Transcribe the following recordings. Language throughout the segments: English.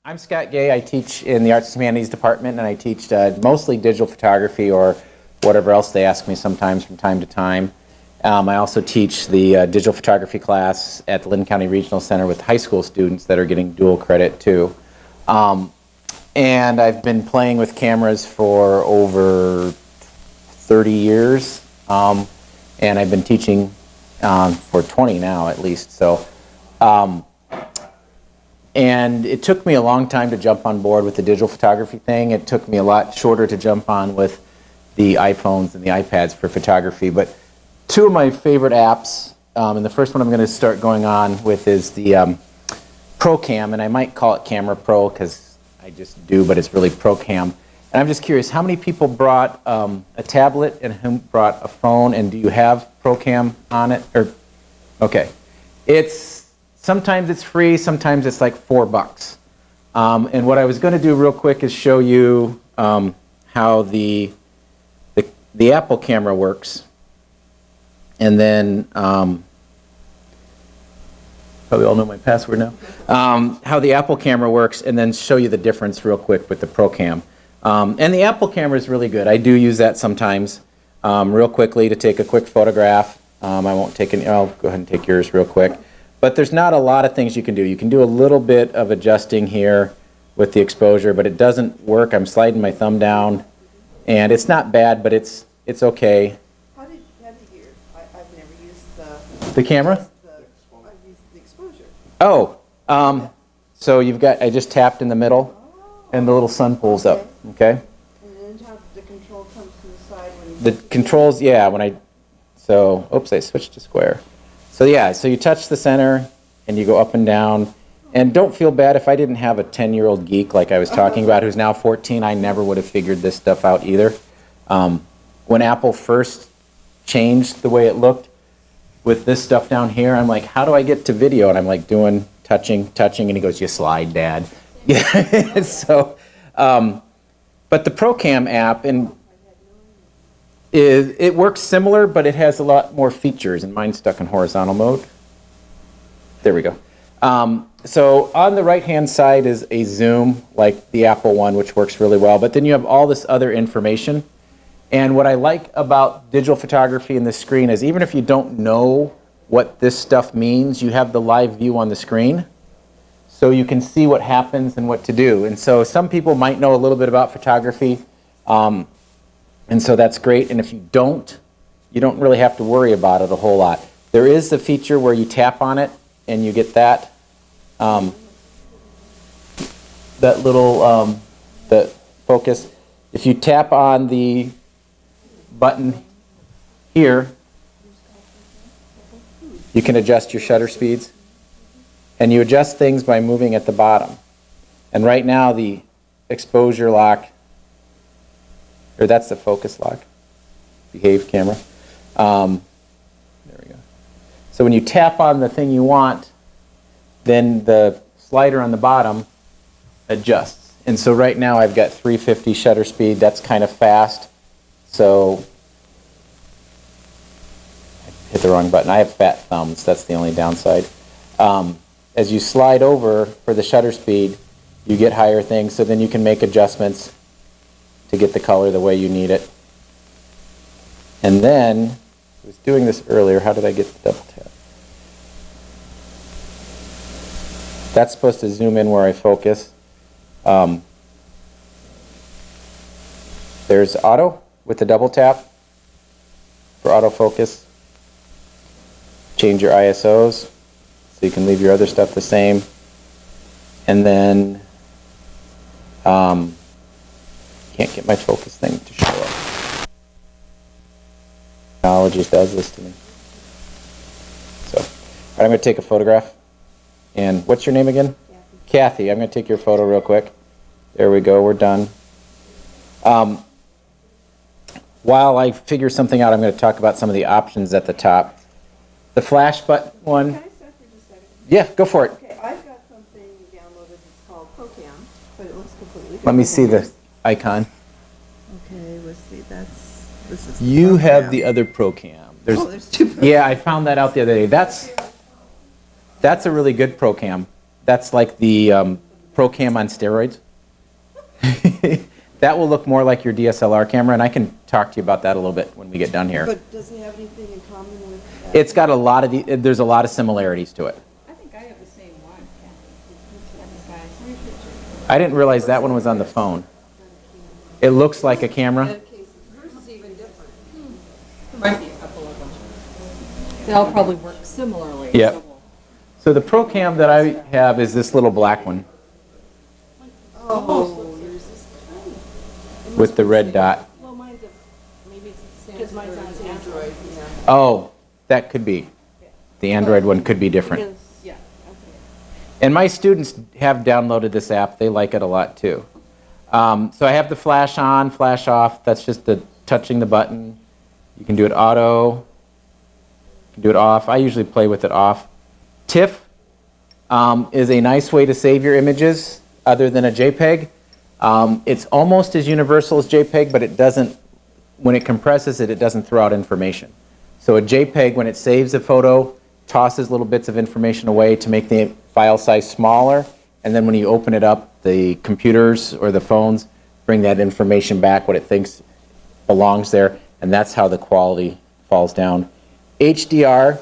I'm Scott Gay. I teach in the Arts and Humanities department, and I teach mostly digital photography or whatever else they ask me sometimes from time to time. I also teach the digital photography class at the Linn County Regional Center with high school students that are getting dual credit too. And I've been playing with cameras for over 30 years, and I've been teaching for 20 now at least. So, and it took me a long time to jump on board with the digital photography thing. It took me a lot shorter to jump on with the iPhones and the iPads for photography. But two of my favorite apps, and the first one I'm going to start going on with is the ProCam, and I might call it Camera Pro because I just do, but it's really ProCam. And I'm just curious, how many people brought a tablet and who brought a phone, and do you have ProCam on it? Or, okay. Sometimes it's free, sometimes it's like $4. And what I was going to do real quick is show you how the Apple camera works. And then, probably all know my password now, how the Apple camera works, and then show you the difference real quick with the ProCam. And the Apple camera is really good. I do use that sometimes real quickly to take a quick photograph. I won't take any, I'll go ahead and take yours real quick. But there's not a lot of things you can do. You can do a little bit of adjusting here with the exposure, but it doesn't work. I'm sliding my thumb down, and it's not bad, but it's okay. How did you, I've never used the camera? I've used the exposure. Oh, so you've got, I just tapped in the middle, and the little sun pulls up, okay? And then how the control comes to the side when you... The controls, yeah, so, oops, I switched to square. So yeah, so you touch the center, and you go up and down. And don't feel bad if I didn't have a 10-year-old geek like I was talking about who's now 14, I never would have figured this stuff out either. When Apple first changed the way it looked with this stuff down here, I'm like, how do I get to video? And I'm like touching, and he goes, you slide, Dad. Yeah. So, but the ProCam app, it works similar, but it has a lot more features, and mine's stuck in horizontal mode. There we go. So on the right-hand side is a zoom, like the Apple one, which works really well, but then you have all this other information. And what I like about digital photography in this screen is even if you don't know what this stuff means, you have the live view on the screen, so you can see what happens and what to do. And so some people might know a little bit about photography, and so that's great. And if you don't really have to worry about it a whole lot. There is the feature where you tap on it and you get that that little the focus. If you tap on the button here, you can adjust your shutter speeds, and you adjust things by moving at the bottom. And right now the exposure lock, or that's the focus lock, behave camera. There we go. So when you tap on the thing you want, then the slider on the bottom adjusts. And so right now I've got 350 shutter speed. That's kind of fast. So I hit the wrong button. I have fat thumbs. That's the only downside. As you slide over for the shutter speed, you get higher things. So then you can make adjustments to get the color the way you need it. And then, I was doing this earlier. How did I get the double tap? That's supposed to zoom in where I focus. There's auto with the double tap for autofocus. Change your ISOs so you can leave your other stuff the same. And then can't get my focus thing to show up. Technology does this to me. So, all right, I'm going to take a photograph. And what's your name again? Kathy. I'm going to take your photo real quick. There we go. We're done. While I figure something out, I'm going to talk about some of the options at the top. The flash button one. Can I stop for just a second? Yeah, go for it. Okay, I've got something downloaded that's called ProCam, but it looks completely different. Let me see the icon. Okay, let's see. This is You ProCam. have the other ProCam. There's two ProCam. Yeah, I found that out the other day. That's a really good ProCam. That's like the ProCam on steroids. That will look more like your DSLR camera, and I can talk to you about that a little bit when we get done here. But does it have anything in common with? It's got a lot of, there's a lot of similarities to it. I think I have the same one, I didn't realize that one was on the phone. It looks like a camera. Yours is even different. There might be a couple of them. They all probably work similarly. Yep. so we'll- So the ProCam that I have is this little black one Oh, yours is tiny. with the red dot. Well, mine's a, maybe it's the same. Because mine's on Android, yeah. Oh, that could be. The Android one could be different. Because- Yeah. And my students have downloaded this app. They like it a lot too. So I have the flash on, flash off. That's just the touching the button. You can do it auto. You can do it off. I usually play with it off. TIFF is a nice way to save your images other than a JPEG. It's almost as universal as JPEG, but it doesn't, when it compresses it, it doesn't throw out information. So a JPEG, when it saves a photo, tosses little bits of information away to make the file size smaller, and then when you open it up, the computers or the phones bring that information back, what it thinks belongs there, and that's how the quality falls down. HDR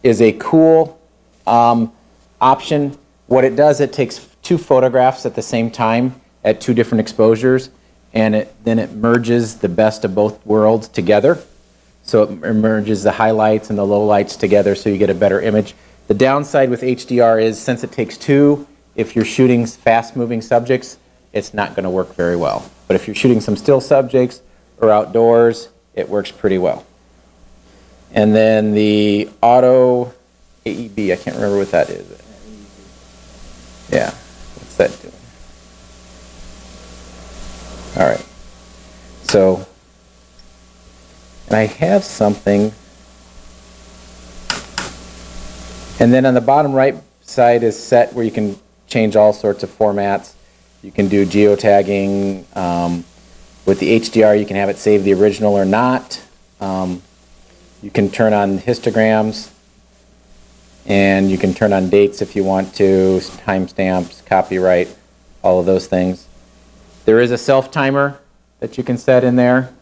is a cool option. What it does, it takes 2 photographs at the same time at 2 different exposures, and then it merges the best of both worlds together. So it merges the highlights and the lowlights together so you get a better image. The downside with HDR is since it takes 2, if you're shooting fast-moving subjects, it's not going to work very well. But if you're shooting some still subjects or outdoors, it works pretty well. And then the auto AEB, I can't remember what that is. Yeah, what's that doing? All right. So, and I have something. And then on the bottom right side is set where you can change all sorts of formats. You can do geotagging. With the HDR, you can have it save the original or not. You can turn on histograms. And you can turn on dates if you want to, timestamps, copyright, all of those things. There is a self-timer that you can set in there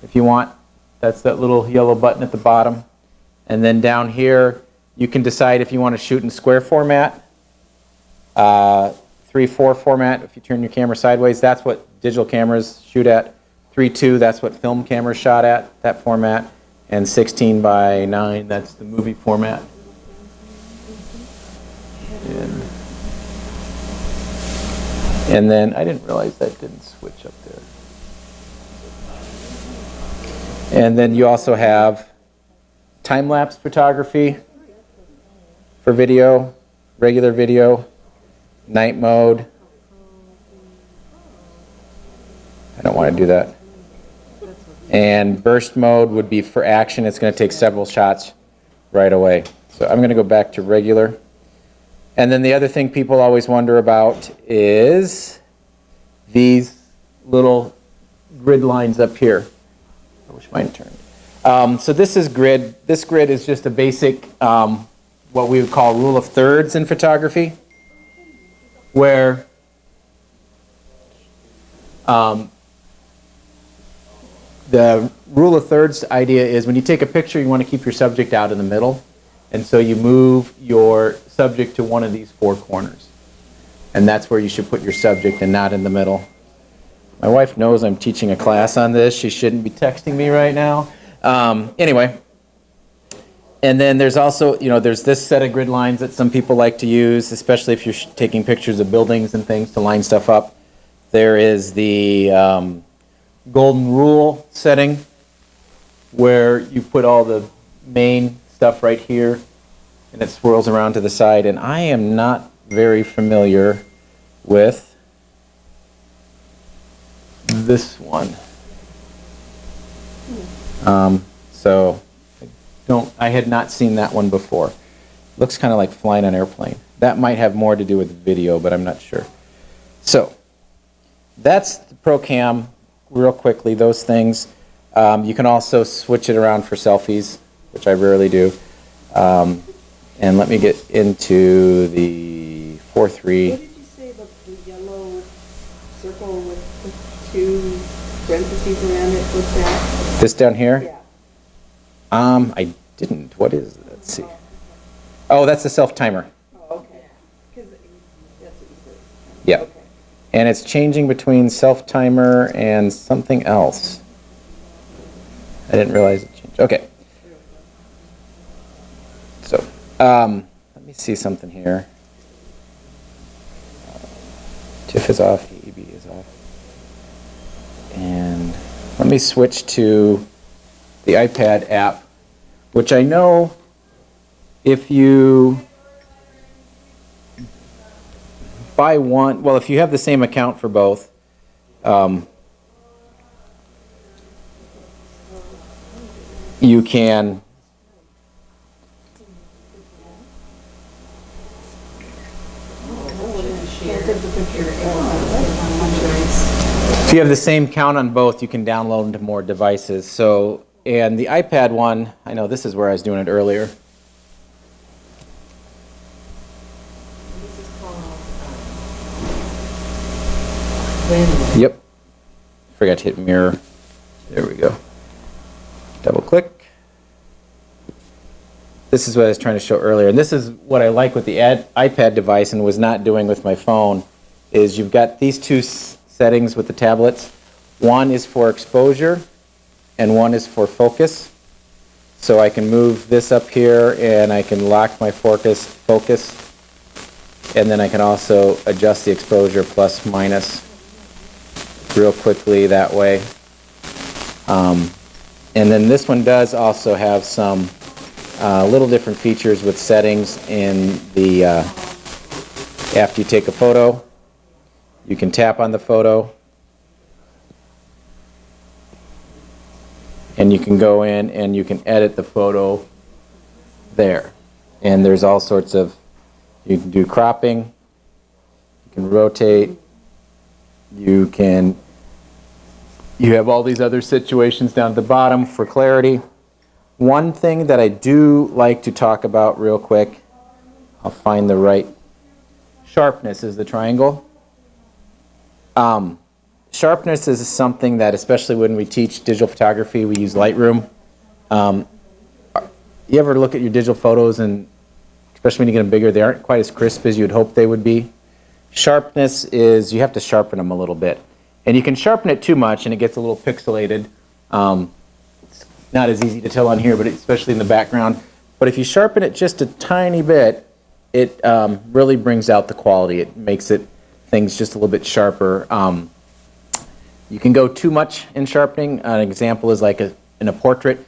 if you want. That's that little yellow button at the bottom. And then down here, you can decide if you want to shoot in square format, 3:4 format, if you turn your camera sideways, that's what digital cameras shoot at. 3:2, that's what film cameras shot at, that format. And 16:9, that's the movie format. And then, I didn't realize that didn't switch up there. And then you also have time-lapse photography for video, regular video, night mode. I don't want to do that. And burst mode would be for action. It's going to take several shots right away. So I'm going to go back to regular. And then the other thing people always wonder about is these little grid lines up here. I wish mine turned. So this is grid. This grid is just a basic, what we would call rule of thirds in photography, where the rule of thirds idea is when you take a picture, you want to keep your subject out in the middle. And so you move your subject to one of these 4 corners. And that's where you should put your subject and not in the middle. My wife knows I'm teaching a class on this. She shouldn't be texting me right now. Anyway. And then there's also, there's this set of grid lines that some people like to use, especially if you're taking pictures of buildings and things to line stuff up. There is the golden rule setting where you put all the main stuff right here and it swirls around to the side, and I am not very familiar with this one. So I had not seen that one before. Looks kind of like flying an airplane. That might have more to do with video, but I'm not sure. So that's the ProCam. Real quickly, those things. You can also switch it around for selfies, which I rarely do. And let me get into the 4.3. What did you say about the yellow circle with the two parentheses around it? What's that? This down here? Yeah. I didn't. What is it? Let's see. Oh, that's the self-timer. Oh, okay. Because that's what you said. Yeah. Okay. And it's changing between self-timer and something else. I didn't realize it changed. Okay. So, let me see something here. TIFF is off, EEB is off. And let me switch to the iPad app, which I know if you buy one, well, if you have the same account for both, you can if you have the same count on both, you can download into more devices. So, and the iPad one, I know this is where I was doing it earlier. Yep. Forgot to hit mirror. There we go. Double click. This is what I was trying to show earlier. And this is what I like with the iPad device and was not doing with my phone, is you've got these two settings with the tablets. One is for exposure and one is for focus. So I can move this up here and I can lock my focus. And then I can also adjust the exposure plus minus real quickly that way. And then this one does also have some little different features with settings in the after you take a photo. You can tap on the photo and you can go in and you can edit the photo there. And there's all sorts of, you can do cropping, you can rotate, you have all these other situations down at the bottom for clarity. One thing that I do like to talk about real quick, I'll find the right, sharpness is the triangle. Sharpness is something that, especially when we teach digital photography, we use Lightroom. You ever look at your digital photos and, especially when you get them bigger, they aren't quite as crisp as you'd hope they would be? Sharpness is, you have to sharpen them a little bit. And you can sharpen it too much and it gets a little pixelated. It's not as easy to tell on here, but especially in the background. But if you sharpen it just a tiny bit, it really brings out the quality. It makes things just a little bit sharper. You can go too much in sharpening. An example is like in a portrait.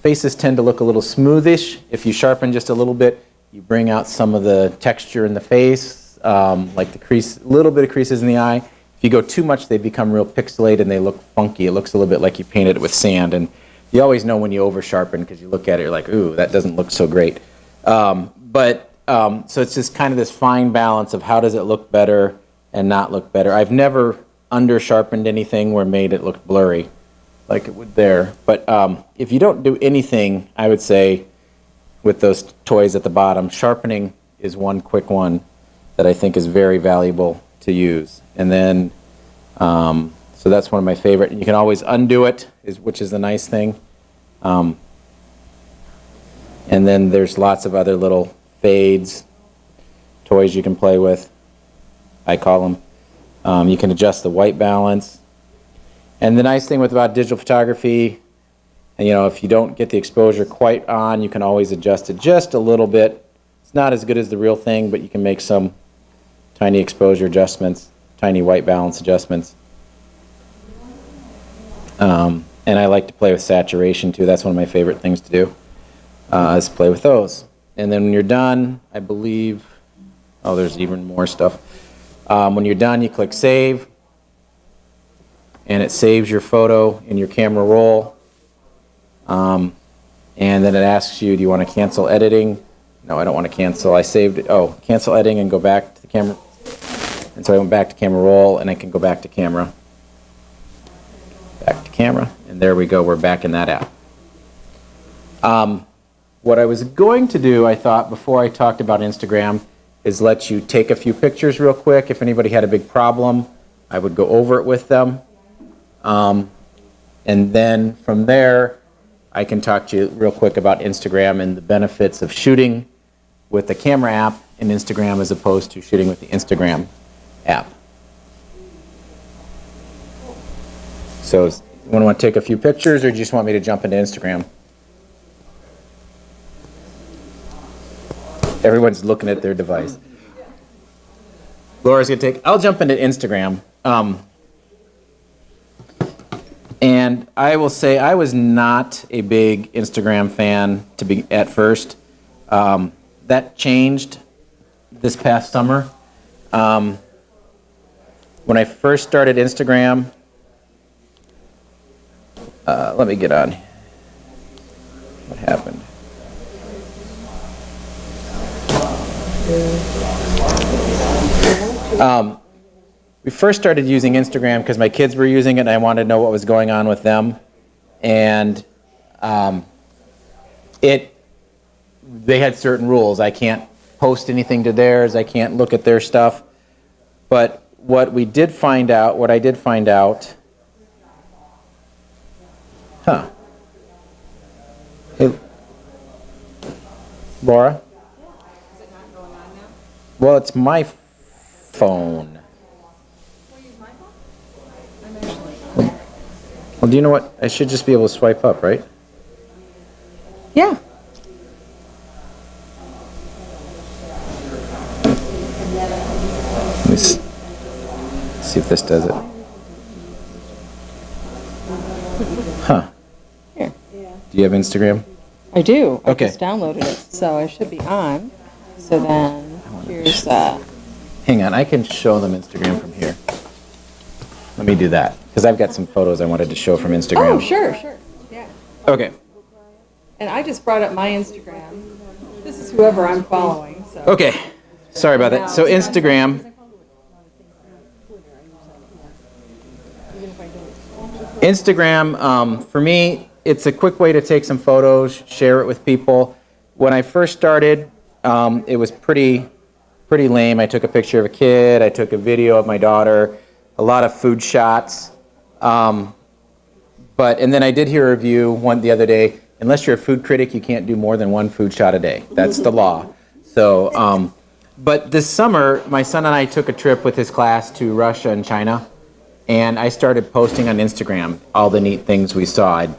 Faces tend to look a little smoothish. If you sharpen just a little bit, you bring out some of the texture in the face, like the crease, a little bit of creases in the eye. If you go too much, they become real pixelated and they look funky. It looks a little bit like you painted it with sand. And you always know when you over sharpen because you look at it, you're like, ooh, that doesn't look so great. So it's just kind of this fine balance of how does it look better and not look better. I've never under sharpened anything where made it look blurry like it would there. But if you don't do anything, I would say with those toys at the bottom, sharpening is one quick one that I think is very valuable to use. And then, so that's one of my favorite. You can always undo it, which is a nice thing. And then there's lots of other little fades, toys you can play with, I call them. You can adjust the white balance. And the nice thing about digital photography, you know, if you don't get the exposure quite on, you can always adjust it just a little bit. It's not as good as the real thing, but you can make some tiny exposure adjustments, tiny white balance adjustments. And I like to play with saturation too. That's one of my favorite things to do, is play with those. And then when you're done, I believe, oh, there's even more stuff. When you're done, you click Save, and it saves your photo in your camera roll. And then it asks you, do you want to cancel editing? No, I don't want to cancel. I saved it. Oh, cancel editing and go back to the camera. And so I went back to camera roll, and I can go back to camera. Back to camera, and there we go. We're back in that app. What I was going to do, I thought, before I talked about Instagram, is let you take a few pictures real quick. If anybody had a big problem, I would go over it with them. And then from there, I can talk to you real quick about Instagram and the benefits of shooting with the camera app in Instagram as opposed to shooting with the Instagram app. So, you want to take a few pictures, or do you just want me to jump into Instagram? Everyone's looking at their device. Laura's going to take, I'll jump into Instagram. And I will say I was not a big Instagram fan to be at first. That changed this past summer. When I first started Instagram, let me get on. What happened? We first started using Instagram because my kids were using it and I wanted to know what was going on with them. And they had certain rules. I can't post anything to theirs. I can't look at their stuff. But what I did find out, Hey, Laura? Is it not going on now? Well, it's my phone. Will you use my phone? I'm actually. Well, do you know what? I should just be able to swipe up, right? Yeah. Let me see if this does it. Huh. Here. Do you have Instagram? I do. I Okay. just downloaded it, so I should be on. So then, here's Hang on, I can show them Instagram from here. Let me do that, because I've got some photos I wanted to show from Instagram. Oh, sure. Yeah. Okay. And I just brought up my Instagram. This is whoever I'm following, so. Okay. Sorry about that. So Instagram. Instagram, for me, it's a quick way to take some photos, share it with people. When I first started, it was pretty lame. I took a picture of a kid. I took a video of my daughter. A lot of food shots. And then I did hear a review the other day. Unless you're a food critic, you can't do more than one food shot a day. That's the law. So, but this summer, my son and I took a trip with his class to Russia and China. And I started posting on Instagram all the neat things we saw. I'd,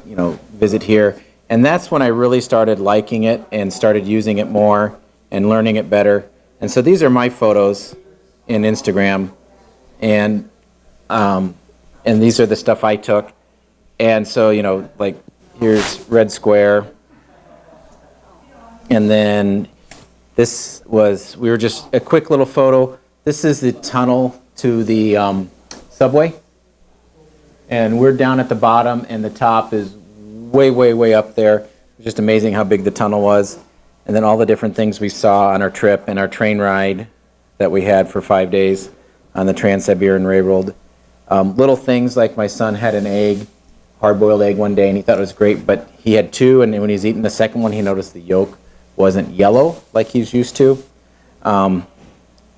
visit here. And that's when I really started liking it and started using it more and learning it better. And so these are my photos in Instagram. And these are the stuff I took. And so, like, here's Red Square. And then we were just a quick little photo. This is the tunnel to the subway. And we're down at the bottom, and the top is way, way, way up there. It's just amazing how big the tunnel was. And then all the different things we saw on our trip and our train ride that we had for 5 days on the Trans-Siberian Railroad. Little things like my son had an egg, hard-boiled egg one day, and he thought it was great, but he had two, and when he was eating the second one, he noticed the yolk wasn't yellow like he's used to. And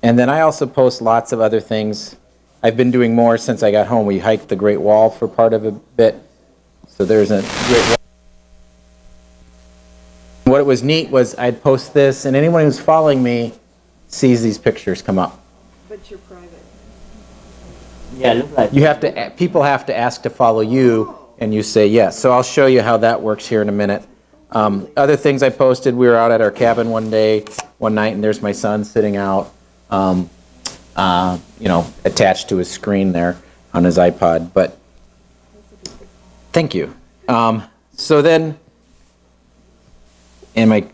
then I also post lots of other things. I've been doing more since I got home. We hiked the Great Wall for part of a bit. So there's a Great Wall. What was neat was I'd post this, and anyone who's following me sees these pictures come up. But you're private. Yeah, look like. People have to ask to follow you, and you say yes. So I'll show you how that works here in a minute. Other things I posted, we were out at our cabin one night, and there's my son sitting out, attached to his screen there on his iPod. But thank you. So then, my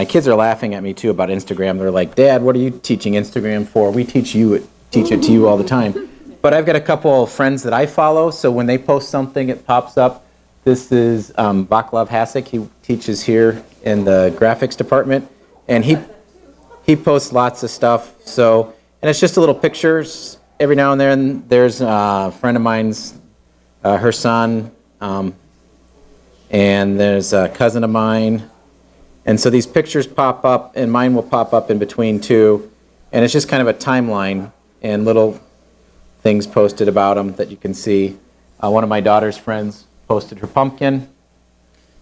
kids are laughing at me too about Instagram. They're like, "Dad, what are you teaching Instagram for? We teach it to you all the time." But I've got a couple of friends that I follow, so when they post something, it pops up. This is Vaclav Hasek. He teaches here in the graphics department, and he posts lots of stuff. So, and it's just a little pictures every now and then. There's a friend of mine's, her son, and there's a cousin of mine, And so these pictures pop up, and mine will pop up in between too. And it's just kind of a timeline and little things posted about them that you can see. One of my daughter's friends posted her pumpkin.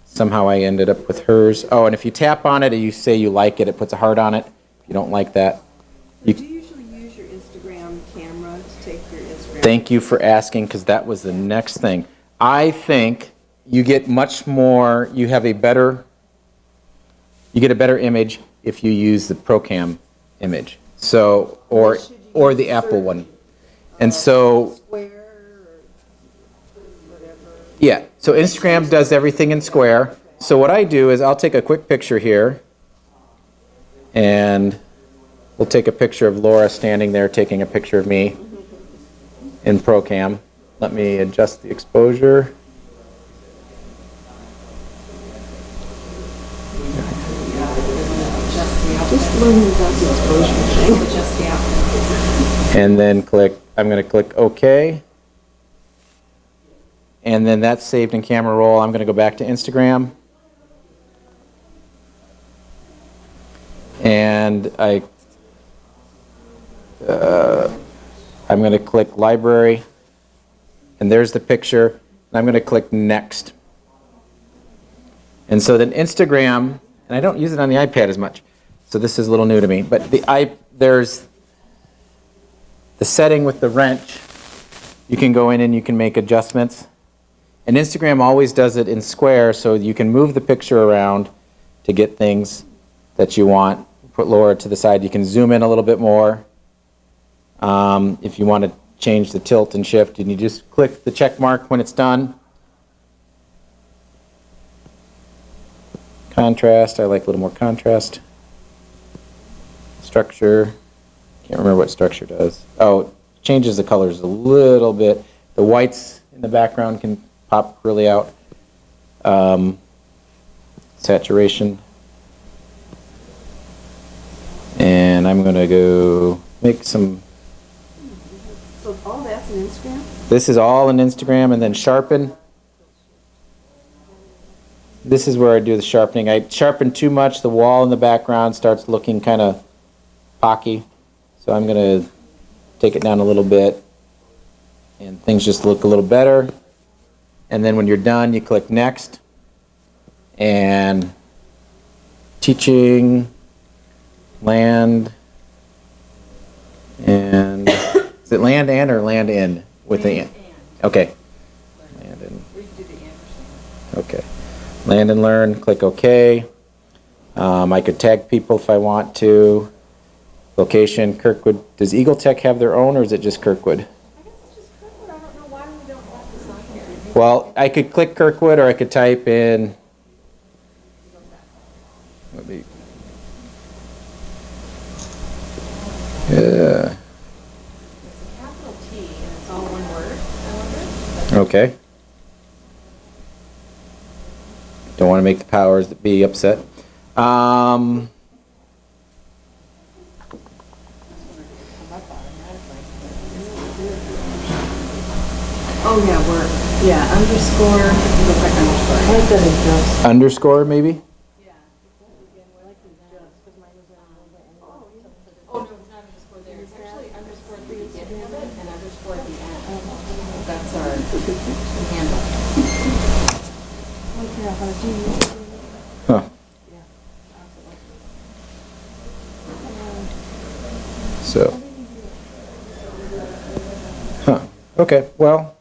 Somehow I ended up with hers. Oh, and if you tap on it and you say you like it, it puts a heart on it. If you don't like that, Do you usually use your Instagram camera to take your Instagram? thank you for asking, because that was the next thing. I think you get much more, you get a better image if you use the ProCam image. So, or the Apple one. And so, Square or whatever? yeah, so Instagram does everything in square. So what I do is I'll take a quick picture here, and we'll take a picture of Laura standing there taking a picture of me in ProCam. Let me adjust the exposure. Just learn about the exposure thing. Just, yeah. And then I'm going to click OK. And then that's saved in camera roll. I'm going to go back to Instagram. And I'm going to click library. And there's the picture. And I'm going to click next. And so then Instagram, and I don't use it on the iPad as much, so this is a little new to me, but there's the setting with the wrench. You can go in and you can make adjustments. And Instagram always does it in square, so you can move the picture around to get things that you want. Put Laura to the side. You can zoom in a little bit more. If you want to change the tilt and shift, and you just click the check mark when it's done. Contrast, I like a little more contrast. Structure, can't remember what structure does. Oh, it changes the colors a little bit. The whites in the background can pop really out. Saturation. And I'm going to go make some. So all that's in Instagram? This is all in Instagram, and then sharpen. This is where I do the sharpening. I sharpen too much, the wall in the background starts looking kind of pocky. So I'm going to take it down a little bit, and things just look a little better. And then when you're done, you click next. And teaching, land, and is it land and or land in with the and? Okay. Land and. Okay. Land and learn, click OK. I could tag people if I want to. Location, Kirkwood. Does Eagle Tech have their own, or is it just Kirkwood? I guess it's just Kirkwood. I don't know why we don't have this on here. Well, I could click Kirkwood, or I could type in. Let me. Yeah. It's a capital T and it's all one word, I wonder. Okay. Don't want to make the powers that be upset. Oh, yeah, work. Yeah, underscore, it looks like underscore. I like that adjust. Underscore, maybe? Yeah. Oh, no, it's not underscore there. It's actually underscore at the beginning of it and underscore at the end. That's our handle. Huh. So. Huh. Okay, well.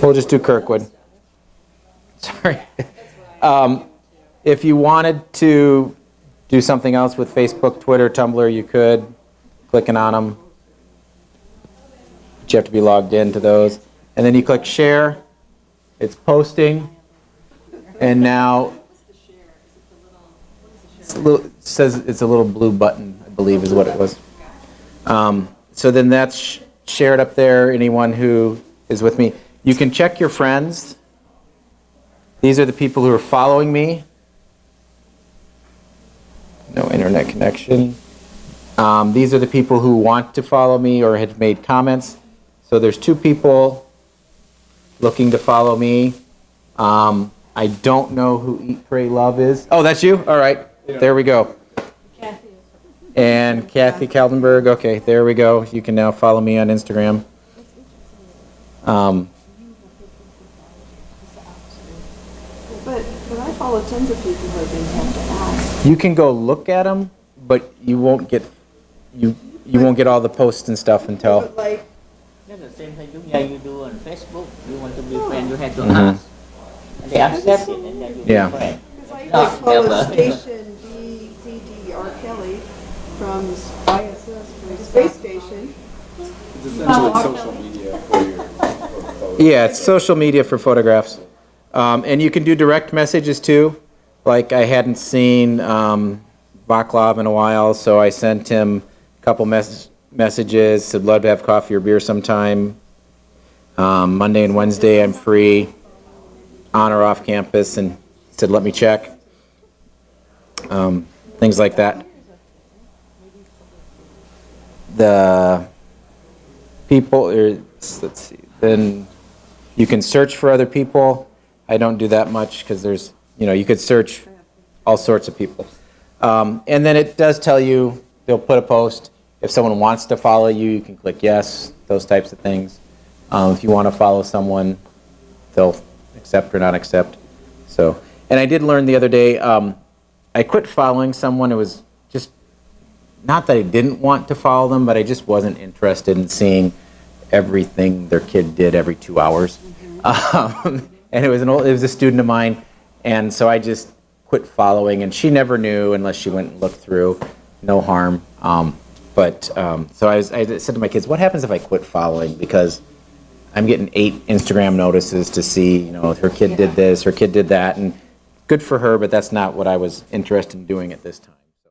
We'll just do Kirkwood. Sorry. If you wanted to do something else with Facebook, Twitter, Tumblr, you could. Clicking on them. But you have to be logged into those. And then you click share. It's posting. And now it says it's a little blue button, I believe is what it was. So then that's shared up there, anyone who is with me. You can check your friends. These are the people who are following me. No internet connection. These are the people who want to follow me or have made comments. So there's 2 people looking to follow me. I don't know who Eat, Pray, Love is. Oh, that's you? All right. There we go. And Kathy Kaldenberg. Okay, there we go. You can now follow me on Instagram. But I follow tons of people who I didn't have to ask. You can go look at them, but you won't get you won't get all the posts and stuff until. But like, That's the same thing you do on Facebook. You want to be friend, you have to Mhm. ask. And they accept it, and then you be Yeah. friend. because I No, like follow never. Station BCD R. Kelly from ISS for Space Station. It's essentially social media for your photos. Yeah, it's social media for photographs. And you can do direct messages too. Like I hadn't seen Vaclav in a while, so I sent him a couple messages, said love to have coffee or beer sometime. Monday and Wednesday I'm free, on or off campus, and said let me check. Things like that. The people, let's see, then you can search for other people. I don't do that much because there's, you could search all sorts of people. And then it does tell you, they'll put a post. If someone wants to follow you, you can click yes, those types of things. If you want to follow someone, they'll accept or not accept. So, and I did learn the other day, I quit following someone. It was just, not that I didn't want to follow them, but I just wasn't interested in seeing everything their kid did every 2 hours. And it was a student of mine, and so I just quit following, and she never knew unless she went and looked through. No harm. So I said to my kids, what happens if I quit following? Because I'm getting 8 Instagram notices to see, her kid did this, her kid did that, and good for her, but that's not what I was interested in doing at this time.